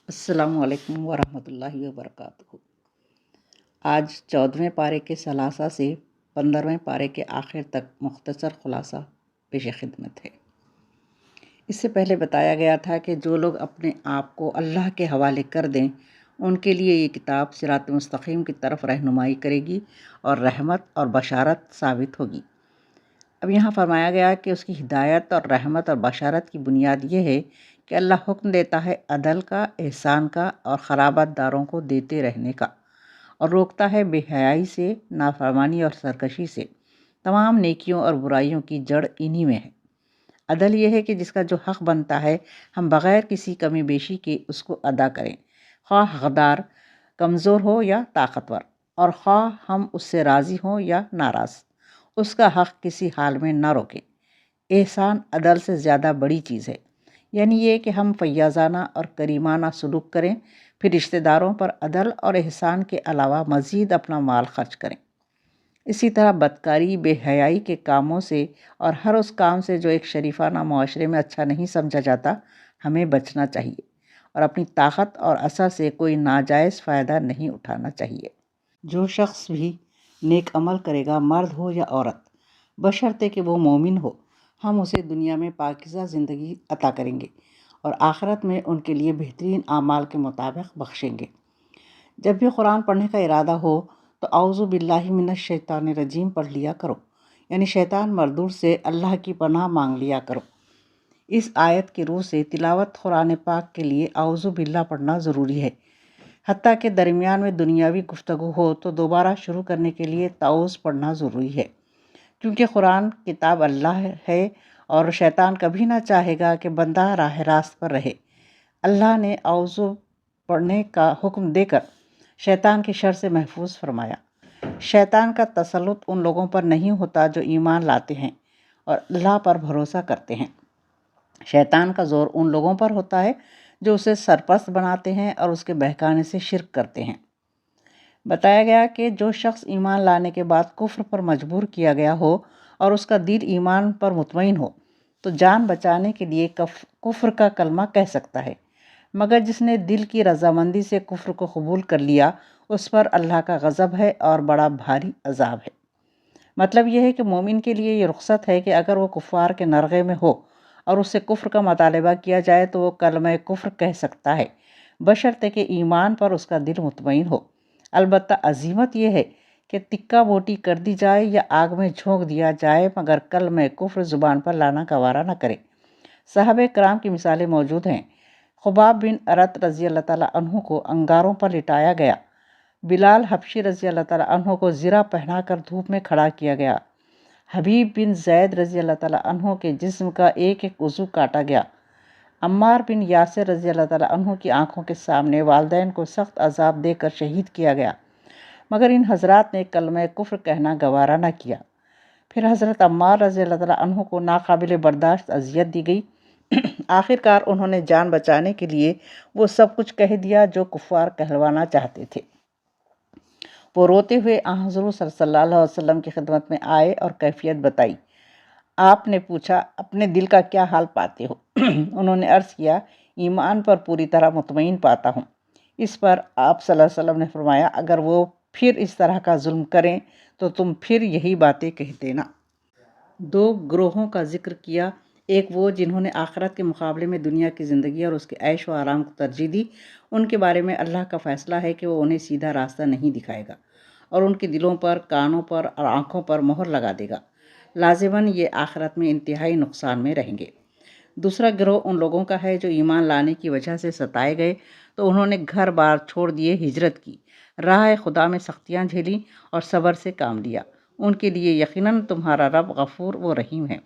السلام علیکم ورحمۃ اللہ وبرکاتہ۔ آج 14ویں پارے کے ثلاثہ سے 15ویں پارے کے آخر تک مختصر خلاصہ پیش خدمت ہے۔ اس سے پہلے بتایا گیا تھا کہ جو لوگ اپنے آپ کو اللہ کے حوالے کر دیں ان کے لیے یہ کتاب صراط مستقیم کی طرف رہنمائی کرے گی اور رحمت اور بشارت ثابت ہوگی۔ اب یہاں فرمایا گیا کہ اس کی ہدایت اور رحمت اور بشارت کی بنیاد یہ ہے کہ اللہ حکم دیتا ہے عدل کا، احسان کا اور خرابت داروں کو دیتے رہنے کا، اور روکتا ہے بے حیائی سے، نافرمانی اور سرکشی سے۔ تمام نیکیوں اور برائیوں کی جڑ انہی میں ہے۔ عدل یہ ہے کہ جس کا جو حق بنتا ہے ہم بغیر کسی کمی بیشی کے اس کو ادا کریں، خواہ حقدار کمزور ہو یا طاقتور، اور خواہ ہم اس سے راضی ہوں یا ناراض، اس کا حق کسی حال میں نہ روکیں۔ احسان عدل سے زیادہ بڑی چیز ہے، یعنی یہ کہ ہم فیاضانہ اور کریمانہ سلوک کریں، پھر رشتہ داروں پر عدل اور احسان کے علاوہ مزید اپنا مال خرچ کریں۔ اسی طرح بدکاری، بے حیائی کے کاموں سے اور ہر اس کام سے جو ایک شریفانہ معاشرے میں اچھا نہیں سمجھا جاتا ہمیں بچنا چاہیے، اور اپنی طاقت اور عصا سے کوئی ناجائز فائدہ نہیں اٹھانا چاہیے۔ جو شخص بھی نیک عمل کرے گا، مرد ہو یا عورت، بشرطے کہ وہ مومن ہو، ہم اسے دنیا میں پاکیزہ زندگی عطا کریں گے اور آخرت میں ان کے لیے بہترین اعمال کے مطابق بخشیں گے۔ جب بھی قرآن پڑھنے کا ارادہ ہو تو اعوذ باللہ من الشیطان الرجیم پڑھ لیا کرو، یعنی شیطان مردود سے اللہ کی پناہ مانگ لیا کرو۔ اس آیت کی روح سے تلاوت قرآن پاک کے لیے اعوذ باللہ پڑھنا ضروری ہے، حتیٰ کہ درمیان میں دنیاوی گفتگو ہو تو دوبارہ شروع کرنے کے لیے تعوذ پڑھنا ضروری ہے، کیونکہ قرآن کتاب اللہ ہے اور شیطان کبھی نہ چاہے گا کہ بندہ راہ راست پر رہے۔ اللہ نے اعوذ پڑھنے کا حکم دے کر شیطان کی شر سے محفوظ فرمایا۔ شیطان کا تسلط ان لوگوں پر نہیں ہوتا جو ایمان لاتے ہیں اور اللہ پر بھروسہ کرتے ہیں۔ شیطان کا زور ان لوگوں پر ہوتا ہے جو اسے سرپرست بناتے ہیں اور اس کے بہکانے سے شرک کرتے ہیں۔ بتایا گیا کہ جو شخص ایمان لانے کے بعد کفر پر مجبور کیا گیا ہو اور اس کا دل ایمان پر مطمئن ہو تو جان بچانے کے لیے کفر کا کلمہ کہہ سکتا ہے، مگر جس نے دل کی رضامندی سے کفر کو قبول کر لیا اس پر اللہ کا غضب ہے اور بڑا بھاری عذاب ہے۔ مطلب یہ ہے کہ مومن کے لیے یہ رخصت ہے کہ اگر وہ کفار کے نرغے میں ہو اور اس سے کفر کا مطالبہ کیا جائے تو وہ کلمہ کفر کہہ سکتا ہے، بشرطے کہ ایمان پر اس کا دل مطمئن ہو۔ البتہ عزیمت یہ ہے کہ تکہ بوٹی کر دی جائے یا آگ میں جھونک دیا جائے، مگر کلمہ کفر زبان پر لانا گوارا نہ کرے۔ صحابہ کرام کی مثالیں موجود ہیں۔ خباب بن ارت رضی اللہ تعالیٰ عنہ کو انگاروں پر لٹایا گیا، بلال حبشی رضی اللہ تعالیٰ عنہ کو زرہ پہنا کر دھوپ میں کھڑا کیا گیا، حبیب بن زید رضی اللہ تعالیٰ عنہ کے جسم کا ایک ایک عضو کاٹا گیا، عمار بن یاسر رضی اللہ تعالیٰ عنہ کی آنکھوں کے سامنے والدین کو سخت عذاب دے کر شہید کیا گیا، مگر ان حضرات نے کلمہ کفر کہنا گوارا نہ کیا۔ پھر حضرت عمار رضی اللہ تعالیٰ عنہ کو ناقابل برداشت اذیت دی گئی، آخر کار انہوں نے جان بچانے کے لیے وہ سب کچھ کہہ دیا جو کفار کہلوانا چاہتے تھے۔ وہ روتے ہوئے حضور صلی اللہ علیہ وسلم کی خدمت میں آئے اور کیفیت بتائی۔ آپ نے پوچھا اپنے دل کا کیا حال پاتے ہو؟ انہوں نے عرض کیا ایمان پر پوری طرح مطمئن پاتا ہوں۔ اس پر آپ صلی اللہ علیہ وسلم نے فرمایا اگر وہ پھر اس طرح کا ظلم کریں تو تم پھر یہی باتیں کہہ دینا۔ دو گروہوں کا ذکر کیا، ایک وہ جنہوں نے آخرت کے مقابلے میں دنیا کی زندگی اور اس کے عیش و آرام کو ترجیح دی، ان کے بارے میں اللہ کا فیصلہ ہے کہ وہ انہیں سیدھا راستہ نہیں دکھائے گا اور ان کے دلوں پر، کانوں پر اور آنکھوں پر مہر لگا دے گا، لازماً یہ آخرت میں انتہائی نقصان میں رہیں گے۔ دوسرا گروہ ان لوگوں کا ہے جو ایمان لانے کی وجہ سے ستائے گئے تو انہوں نے گھر بار چھوڑ دیے، ہجرت کی، راہ خدا میں سختیاں جھیلیں اور صبر سے کام لیا۔ ان کے لیے یقیناً تمہارا رب غفور و رحیم ہے۔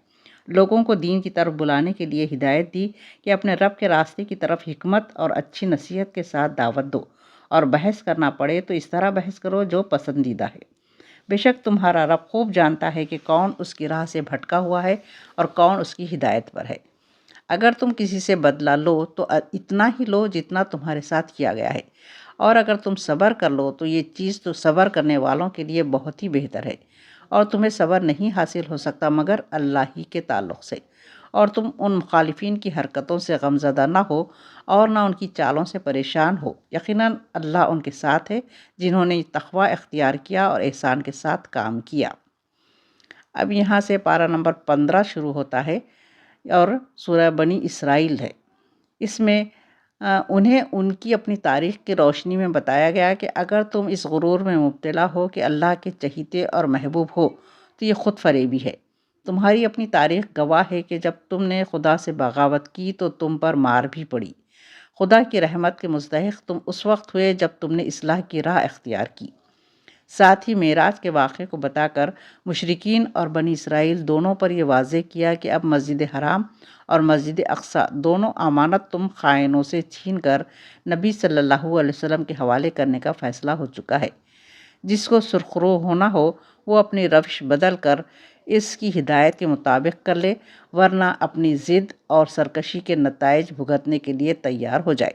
لوگوں کو دین کی طرف بلانے کے لیے ہدایت دی کہ اپنے رب کے راستے کی طرف حکمت اور اچھی نصیحت کے ساتھ دعوت دو، اور بحث کرنا پڑے تو اس طرح بحث کرو جو پسندیدہ ہے۔ بے شک تمہارا رب خوب جانتا ہے کہ کون اس کی راہ سے بھٹکا ہوا ہے اور کون اس کی ہدایت پر ہے۔ اگر تم کسی سے بدلہ لو تو اتنا ہی لو جتنا تمہارے ساتھ کیا گیا ہے، اور اگر تم صبر کر لو تو یہ چیز تو صبر کرنے والوں کے لیے بہت ہی بہتر ہے، اور تمہیں صبر نہیں حاصل ہو سکتا مگر اللہ ہی کے تعلق سے، اور تم ان مخالفین کی حرکتوں سے غمزدہ نہ ہو اور نہ ان کی چالوں سے پریشان ہو۔ یقیناً اللہ ان کے ساتھ ہے جنہوں نے تقوی اختیار کیا اور احسان کے ساتھ کام کیا۔ اب یہاں سے پارہ نمبر 15 شروع ہوتا ہے اور سورہ بنی اسرائیل ہے۔ اس میں انہیں ان کی اپنی تاریخ کی روشنی میں بتایا گیا کہ اگر تم اس غرور میں مبتلا ہو کہ اللہ کے چہیتے اور محبوب ہو تو یہ خود فریبی ہے۔ تمہاری اپنی تاریخ گواہ ہے کہ جب تم نے خدا سے بغاوت کی تو تم پر مار بھی پڑی۔ خدا کی رحمت کے مستحق تم اس وقت ہوئے جب تم نے اصلاح کی راہ اختیار کی۔ ساتھ ہی معراج کے واقعے کو بتا کر مشرکین اور بنی اسرائیل دونوں پر یہ واضح کیا کہ اب مسجد حرام اور مسجد اقصی دونوں امانت تم خائنوں سے چھین کر نبی صلی اللہ علیہ وسلم کے حوالے کرنے کا فیصلہ ہو چکا ہے۔ جس کو سرخرو ہونا ہو وہ اپنی روش بدل کر اس کی ہدایت کے مطابق کر لے، ورنہ اپنی ضد اور سرکشی کے نتائج بھگتنے کے لیے تیار ہو جائے۔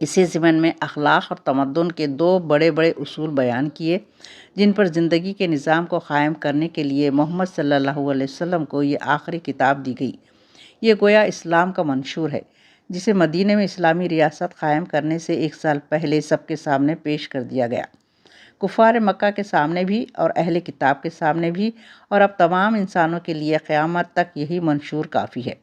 اسی ضمن میں اخلاق اور تمدن کے دو بڑے بڑے اصول بیان کیے جن پر زندگی کے نظام کو قائم کرنے کے لیے محمد صلی اللہ علیہ وسلم کو یہ آخری کتاب دی گئی۔ یہ گویا اسلام کا منشور ہے جسے مدینہ میں اسلامی ریاست قائم کرنے سے 1 سال پہلے سب کے سامنے پیش کر دیا گیا، کفار مکہ کے سامنے بھی اور اہل کتاب کے سامنے بھی، اور اب تمام انسانوں کے لیے قیامت تک یہی منشور کافی ہے۔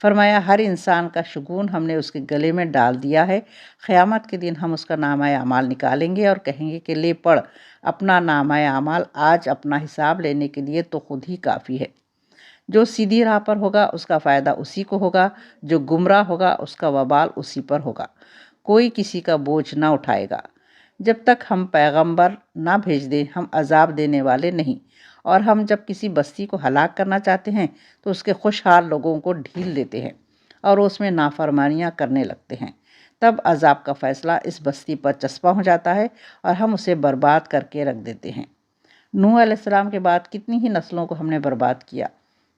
فرمایا ہر انسان کا شگون ہم نے اس کے گلے میں ڈال دیا ہے، قیامت کے دن ہم اس کا نامہ اعمال نکالیں گے اور کہیں گے کہ لے پڑھ اپنا نامہ اعمال، آج اپنا حساب لینے کے لیے تو خود ہی کافی ہے۔ جو سیدھی راہ پر ہوگا اس کا فائدہ اسی کو ہوگا، جو گمراہ ہوگا اس کا وبال اسی پر ہوگا، کوئی کسی کا بوجھ نہ اٹھائے گا۔ جب تک ہم پیغمبر نہ بھیج دیں ہم عذاب دینے والے نہیں، اور ہم جب کسی بستی کو ہلاک کرنا چاہتے ہیں تو اس کے خوشحال لوگوں کو ڈھیل دیتے ہیں اور اس میں نافرمانیاں کرنے لگتے ہیں، تب عذاب کا فیصلہ اس بستی پر چسپاں ہو جاتا ہے اور ہم اسے برباد کر کے رکھ دیتے ہیں۔ نوح علیہ السلام کے بعد کتنی ہی نسلوں کو ہم نے برباد کیا۔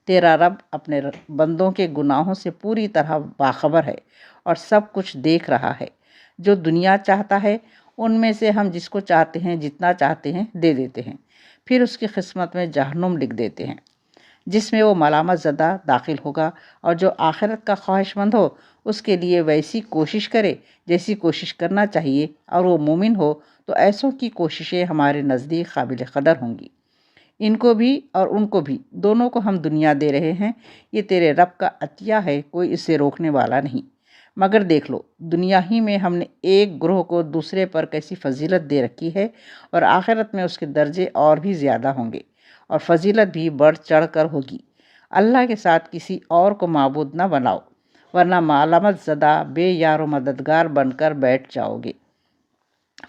تیرا رب اپنے بندوں کے گناہوں سے پوری طرح باخبر ہے اور سب کچھ دیکھ رہا ہے۔ جو دنیا چاہتا ہے ان میں سے ہم جس کو چاہتے ہیں جتنا چاہتے ہیں دے دیتے ہیں، پھر اس کی قسمت میں جہنم لکھ دیتے ہیں جس میں وہ ملامت زدہ داخل ہوگا، اور جو آخرت کا خواہش مند ہو اس کے لیے ویسی کوشش کرے جیسی کوشش کرنا چاہیے، اور وہ مومن ہو تو ایسوں کی کوششیں ہمارے نزدیک قابل قدر ہوں گی۔ ان کو بھی اور ان کو بھی دونوں کو ہم دنیا دے رہے ہیں، یہ تیرے رب کا عطیہ ہے، کوئی اسے روکنے والا نہیں۔ مگر دیکھ لو دنیا ہی میں ہم نے ایک گروہ کو دوسرے پر کیسی فضیلت دے رکھی ہے، اور آخرت میں اس کے درجے اور بھی زیادہ ہوں گے اور فضیلت بھی بڑھ چڑھ کر ہوگی۔ اللہ کے ساتھ کسی اور کو معبود نہ بناؤ ورنہ ملامت زدہ بے یار و مددگار بن کر بیٹھ جاؤ گے۔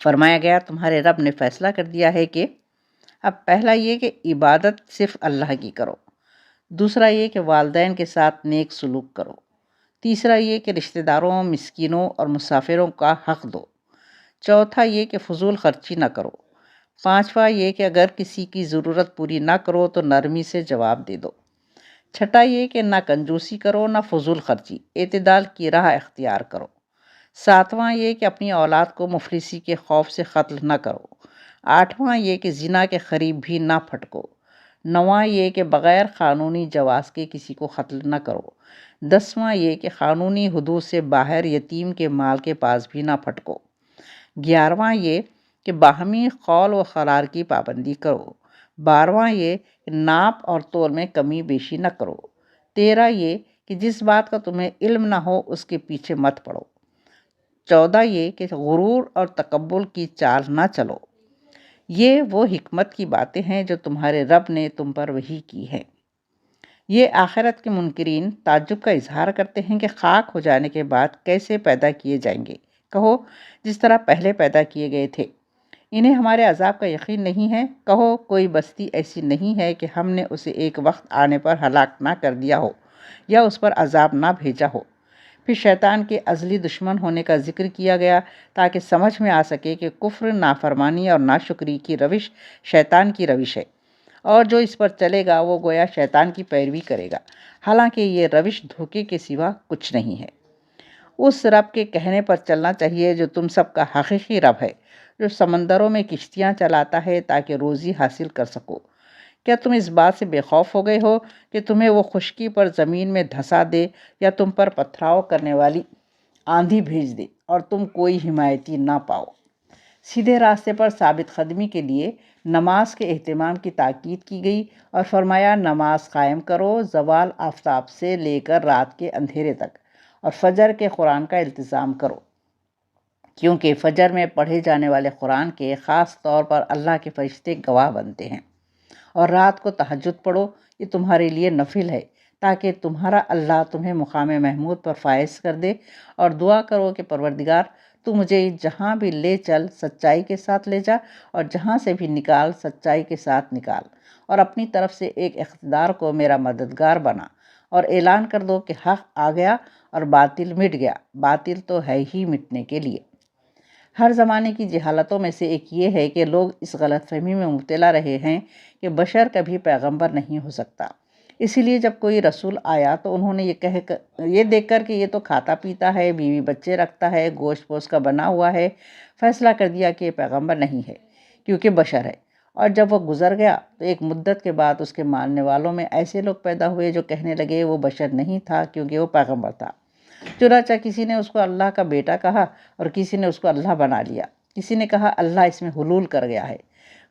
فرمایا گیا تمہارے رب نے فیصلہ کر دیا ہے کہ اب پہلا یہ کہ عبادت صرف اللہ کی کرو، دوسرا یہ کہ والدین کے ساتھ نیک سلوک کرو، تیسرا یہ کہ رشتہ داروں، مسکینوں اور مسافروں کا حق دو، چوتھا یہ کہ فضول خرچی نہ کرو، پانچواں یہ کہ اگر کسی کی ضرورت پوری نہ کرو تو نرمی سے جواب دے دو، چھٹا یہ کہ نہ کنجوسی کرو نہ فضول خرچی، اعتدال کی راہ اختیار کرو، ساتواں یہ کہ اپنی اولاد کو مفلسی کے خوف سے قتل نہ کرو، آٹھواں یہ کہ زنا کے قریب بھی نہ پھٹکو، نواں یہ کہ بغیر قانونی جواز کے کسی کو قتل نہ کرو، دسواں یہ کہ قانونی حدود سے باہر یتیم کے مال کے پاس بھی نہ پھٹکو، گیارہواں یہ کہ باہمی قول و قرار کی پابندی کرو، بارہواں یہ کہ ناپ اور تول میں کمی بیشی نہ کرو، تیرہ یہ کہ جس بات کا تمہیں علم نہ ہو اس کے پیچھے مت پڑو، چودہ یہ کہ غرور اور تکبر کی چال نہ چلو۔ یہ وہ حکمت کی باتیں ہیں جو تمہارے رب نے تم پر وحی کی ہے۔ یہ آخرت کے منکرین تعجب کا اظہار کرتے ہیں کہ خاک ہو جانے کے بعد کیسے پیدا کیے جائیں گے؟ کہو جس طرح پہلے پیدا کیے گئے تھے۔ انہیں ہمارے عذاب کا یقین نہیں ہے؟ کہو کوئی بستی ایسی نہیں ہے کہ ہم نے اسے ایک وقت آنے پر ہلاک نہ کر دیا ہو یا اس پر عذاب نہ بھیجا ہو۔ پھر شیطان کے ازلی دشمن ہونے کا ذکر کیا گیا تاکہ سمجھ میں آ سکے کہ کفر، نافرمانی اور ناشکری کی روش شیطان کی روش ہے، اور جو اس پر چلے گا وہ گویا شیطان کی پیروی کرے گا، حالانکہ یہ روش دھوکے کے سوا کچھ نہیں ہے۔ اس رب کے کہنے پر چلنا چاہیے جو تم سب کا حقیقی رب ہے، جو سمندروں میں کشتیاں چلاتا ہے تاکہ روزی حاصل کر سکو، کیا تم اس بات سے بے خوف ہو گئے ہو کہ تمہیں وہ خشکی پر زمین میں دھسا دے یا تم پر پتھراؤ کرنے والی آندھی بھیج دے اور تم کوئی حمایتی نہ پاؤ؟ سیدھے راستے پر ثابت قدمی کے لیے نماز کے اہتمام کی تاکید کی گئی اور فرمایا نماز قائم کرو زوال آفتاب سے لے کر رات کے اندھیرے تک، اور فجر کے قرآن کا التزام کرو، کیونکہ فجر میں پڑھے جانے والے قرآن کے خاص طور پر اللہ کے فرشتے گواہ بنتے ہیں، اور رات کو تہجد پڑھو، یہ تمہارے لیے نفل ہے تاکہ تمہارا اللہ تمہیں مقام محمود پر فائز کر دے، اور دعا کرو کہ پروردگار تو مجھے جہاں بھی لے چل سچائی کے ساتھ لے جا، اور جہاں سے بھی نکال سچائی کے ساتھ نکال، اور اپنی طرف سے ایک اقتدار کو میرا مددگار بنا، اور اعلان کر دو کہ حق آ گیا اور باطل مٹ گیا، باطل تو ہے ہی مٹنے کے لیے۔ ہر زمانے کی جہالتوں میں سے ایک یہ ہے کہ لوگ اس غلط فہمی میں مبتلا رہے ہیں کہ بشر کبھی پیغمبر نہیں ہو سکتا، اسی لیے جب کوئی رسول آیا تو انہوں نے یہ دیکھ کر کہ یہ تو کھاتا پیتا ہے، بیوی بچے رکھتا ہے، گوشت پوش کا بنا ہوا ہے، فیصلہ کر دیا کہ یہ پیغمبر نہیں ہے کیونکہ بشر ہے۔ اور جب وہ گزر گیا تو ایک مدت کے بعد اس کے ماننے والوں میں ایسے لوگ پیدا ہوئے جو کہنے لگے وہ بشر نہیں تھا کیونکہ وہ پیغمبر تھا۔ چنانچہ کسی نے اس کو اللہ کا بیٹا کہا اور کسی نے اس کو اللہ بنا لیا، کسی نے کہا اللہ اس میں حلول کر گیا ہے۔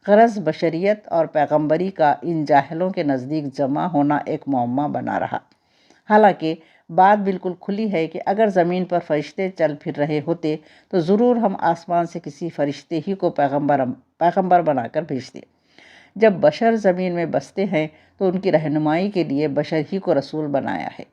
غرض بشریت اور پیغمبری کا ان جاہلوں کے نزدیک جمع ہونا ایک معمہ بنا رہا، حالانکہ بات بالکل کھلی ہے کہ اگر زمین پر فرشتے چل پھر رہے ہوتے تو ضرور ہم آسمان سے کسی فرشتے ہی کو پیغمبر بنا کر بھیجتے۔ جب بشر زمین میں بستے ہیں تو ان کی رہنمائی کے لیے بشر ہی کو رسول بنایا ہے۔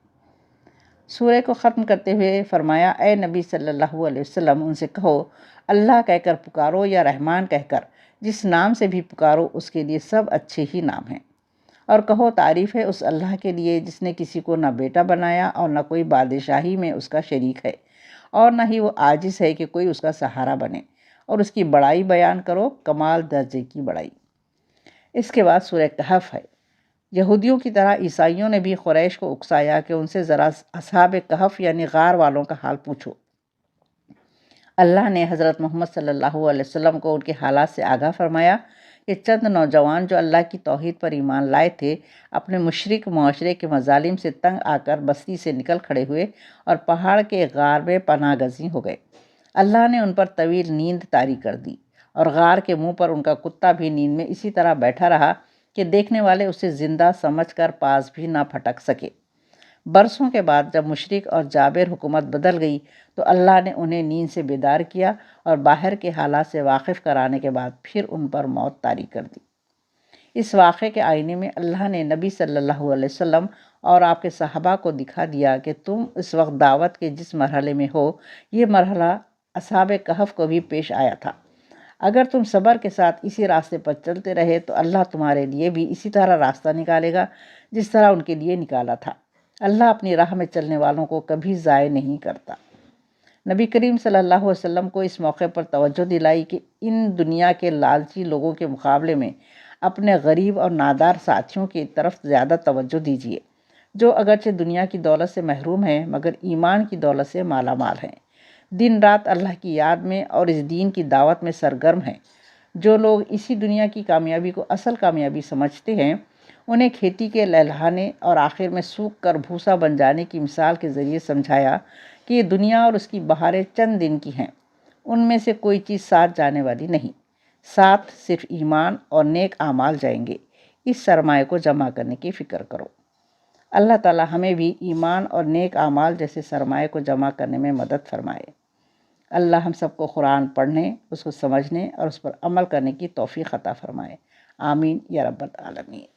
سورہ کو ختم کرتے ہوئے فرمایا اے نبی صلی اللہ علیہ وسلم ان سے کہو اللہ کہہ کر پکارو یا رحمان کہہ کر، جس نام سے بھی پکارو اس کے لیے سب اچھے ہی نام ہیں، اور کہو تعریف ہے اس اللہ کے لیے جس نے کسی کو نہ بیٹا بنایا اور نہ کوئی بادشاہی میں اس کا شریک ہے، اور نہ ہی وہ عاجز ہے کہ کوئی اس کا سہارا بنے، اور اس کی بڑائی بیان کرو، کمال درجے کی بڑائی۔ اس کے بعد سورہ کہف ہے۔ یہودیوں کی طرح عیسائیوں نے بھی قریش کو اکسایا کہ ان سے ذرا اصحاب کہف یعنی غار والوں کا حال پوچھو۔ اللہ نے حضرت محمد صلی اللہ علیہ وسلم کو ان کے حالات سے آگاہ فرمایا کہ چند نوجوان جو اللہ کی توحید پر ایمان لائے تھے اپنے مشرک معاشرے کے مظالم سے تنگ آ کر بستی سے نکل کھڑے ہوئے اور پہاڑ کے غار میں پناہ گزین ہو گئے۔ اللہ نے ان پر طویل نیند طاری کر دی، اور غار کے منہ پر ان کا کتا بھی نیند میں اسی طرح بیٹھا رہا کہ دیکھنے والے اسے زندہ سمجھ کر پاس بھی نہ پھٹک سکے۔ برسوں کے بعد جب مشرک اور جابر حکومت بدل گئی تو اللہ نے انہیں نیند سے بیدار کیا اور باہر کے حالات سے واقف کرانے کے بعد پھر ان پر موت طاری کر دی۔ اس واقعے کے آئینے میں اللہ نے نبی صلی اللہ علیہ وسلم اور آپ کے صحابہ کو دکھا دیا کہ تم اس وقت دعوت کے جس مرحلے میں ہو یہ مرحلہ اصحاب کہف کو بھی پیش آیا تھا۔ اگر تم صبر کے ساتھ اسی راستے پر چلتے رہے تو اللہ تمہارے لیے بھی اسی طرح راستہ نکالے گا جس طرح ان کے لیے نکالا تھا۔ اللہ اپنی راہ میں چلنے والوں کو کبھی ضائع نہیں کرتا۔ نبی کریم صلی اللہ علیہ وسلم کو اس موقع پر توجہ دلائی کہ ان دنیا کے لالچی لوگوں کے مقابلے میں اپنے غریب اور نادار ساتھیوں کی طرف زیادہ توجہ دیجیے، جو اگرچہ دنیا کی دولت سے محروم ہیں مگر ایمان کی دولت سے مالا مال ہیں، دن رات اللہ کی یاد میں اور اس دین کی دعوت میں سرگرم ہیں۔ جو لوگ اسی دنیا کی کامیابی کو اصل کامیابی سمجھتے ہیں انہیں کھیتی کے لہلہانے اور آخر میں سوکھ کر بھوسا بن جانے کی مثال کے ذریعے سمجھایا کہ یہ دنیا اور اس کی بہاریں چند دن کی ہیں، ان میں سے کوئی چیز ساتھ جانے والی نہیں، ساتھ صرف ایمان اور نیک اعمال جائیں گے۔ اس سرمایہ کو جمع کرنے کی فکر کرو۔ اللہ تعالی ہمیں بھی ایمان اور نیک اعمال جیسے سرمایہ کو جمع کرنے میں مدد فرمائے۔ اللہ ہم سب کو قرآن پڑھنے، اس کو سمجھنے اور اس پر عمل کرنے کی توفیق عطا فرمائے۔ آمین یا رب العالمین۔